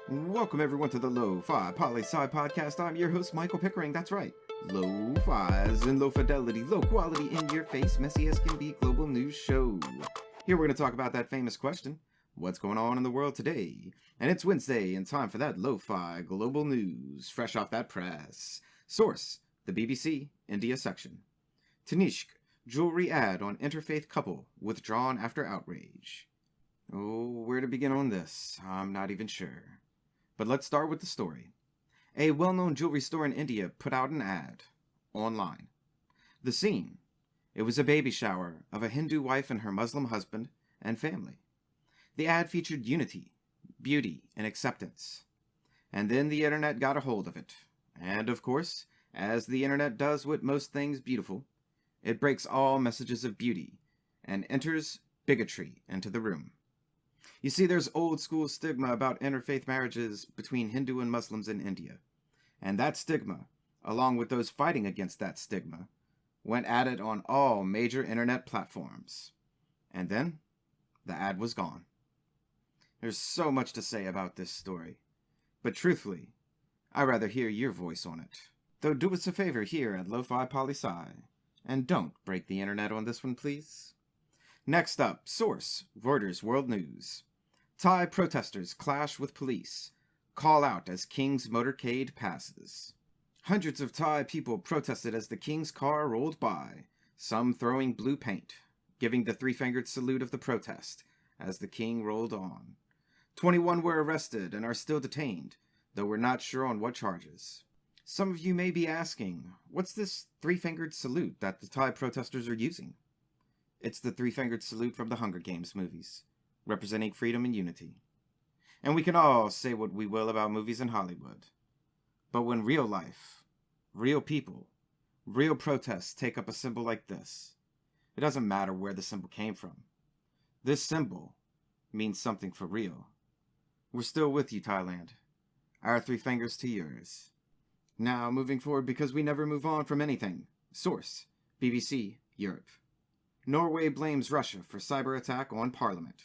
Welcome everyone to the Lofi Poli Sci podcast. I'm your host, Michael Pickering. That's right. Lo-Fi's and low fidelity, low quality, in your face, messy as can be global news show. Here we're going to talk about that famous question, what's going on in the world today? And it's Wednesday and time for that Lo-Fi global news, fresh off that press. Source, the BBC, India section. Tanishq, jewelry ad on interfaith couple withdrawn after outrage. Oh, where to begin on this? I'm not even sure. But let's start with the story. A well-known jewelry store in India put out an ad online. The scene. It was a baby shower of a Hindu wife and her Muslim husband and family. The ad featured unity, beauty, and acceptance. And then the internet got a hold of it. And of course, as the internet does with most things beautiful, it breaks all messages of beauty and enters bigotry into the room. You see, there's old school stigma about interfaith marriages between Hindu and Muslims in India. And that stigma, along with those fighting against that stigma, went at it on all major internet platforms. And then, the ad was gone. There's so much to say about this story. But truthfully, I'd rather hear your voice on it. Though do us a favor here at Lofi Poli Sci, and don't break the internet on this one, please. Next up, source, Reuters World News. Thai protesters clash with police. Call out as King's motorcade passes. Hundreds of Thai people protested as the King's car rolled by, some throwing blue paint, giving the three-fingered salute of the protest as the King rolled on. 21 were arrested and are still detained, though we're not sure on what charges. Some of you may be asking, what's this three-fingered salute that the Thai protesters are using? It's the three-fingered salute from the Hunger Games movies, representing freedom and unity. And we can all say what we will about movies in Hollywood. But when real life, real people, real protests take up a symbol like this, it doesn't matter where the symbol came from. This symbol means something for real. We're still with you, Thailand. Our three fingers to yours. Now, moving forward because we never move on from anything. Source, BBC, Europe. Norway blames Russia for cyber attack on Parliament.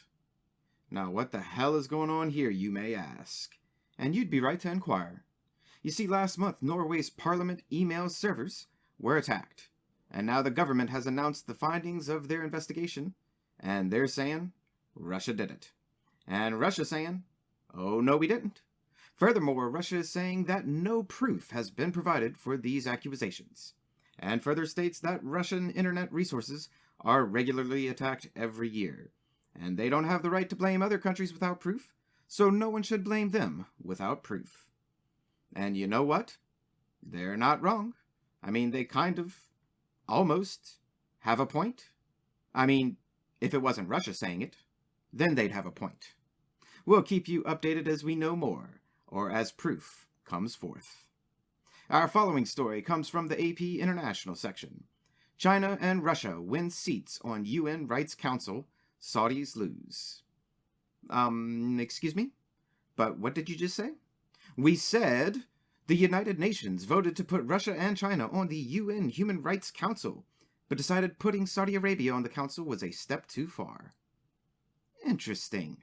Now, what the hell is going on here, you may ask? And you'd be right to inquire. You see, last month, Norway's Parliament email servers were attacked. And now the government has announced the findings of their investigation. And they're saying, Russia did it. And Russia's saying, oh, no, we didn't. Furthermore, Russia is saying that no proof has been provided for these accusations. And further states that Russian internet resources are regularly attacked every year, and they don't have the right to blame other countries without proof, so no one should blame them without proof. And you know what? They're not wrong. I mean, they kind of, almost, have a point. I mean, if it wasn't Russia saying it, then they'd have a point. We'll keep you updated as we know more, or as proof comes forth. Our following story comes from the AP International section. China and Russia win seats on UN Rights Council. Saudis lose. Excuse me? But what did you just say? We said the United Nations voted to put Russia and China on the UN Human Rights Council, but decided putting Saudi Arabia on the council was a step too far. Interesting.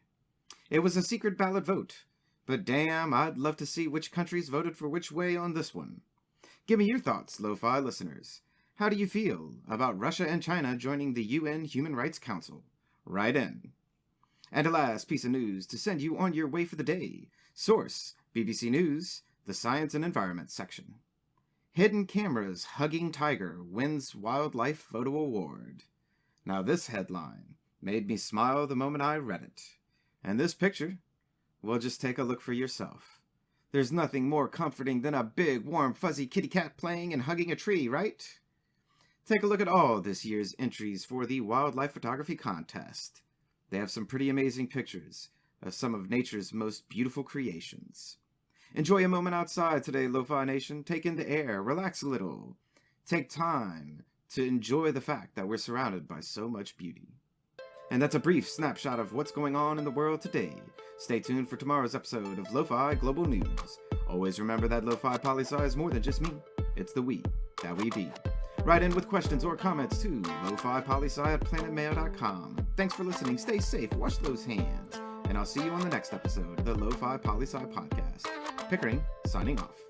It was a secret ballot vote, but damn, I'd love to see which countries voted for which way on this one. Give me your thoughts, Lo-Fi listeners. How do you feel about Russia and China joining the UN Human Rights Council? Write in. And a last piece of news to send you on your way for the day. Source, BBC News, the Science and Environment section. Hidden cameras hugging tiger wins Wildlife Photo Award. Now this headline made me smile the moment I read it. And this picture, well, just take a look for yourself. There's nothing more comforting than a big, warm, fuzzy kitty cat playing and hugging a tree, right? Take a look at all this year's entries for the Wildlife Photography Contest. They have some pretty amazing pictures of some of nature's most beautiful creations. Enjoy a moment outside today, Lo-Fi Nation. Take in the air, relax a little. Take time to enjoy the fact that we're surrounded by so much beauty. And that's a brief snapshot of what's going on in the world today. Stay tuned for tomorrow's episode of Lo-Fi Global News. Always remember that Lofi Poli Sci is more than just me. It's the we that we be. Write in with questions or comments to lofipolisci@planetmail.com. Thanks for listening. Stay safe. Wash those hands. and I'll see you on the next episode of the Lofi Poli Sci podcast. Pickering, signing off.